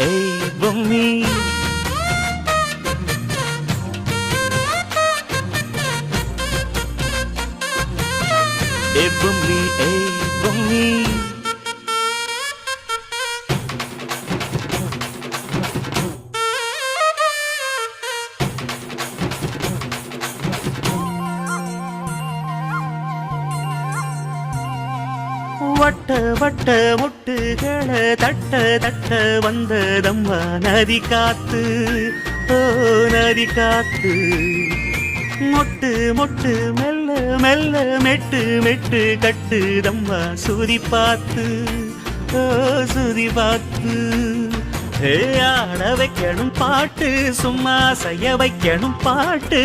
ஏய் பொம்மி ஏய் பொம்மி ஏய் பொம்மி வட்ட வட்ட முட்டுகளை தட்ட தட்ட வந்ததம்மா நதி காத்து ஓ நதி காத்து மொட்டு மொட்டு மெல்ல மெல்ல மெட்டு மெட்டு கட்டுதம்மா சுதி பார்த்து ஓ சுதி பார்த்து ஆட வைக்கணும் பாட்டு சும்மா செய்ய வைக்கணும் பாட்டு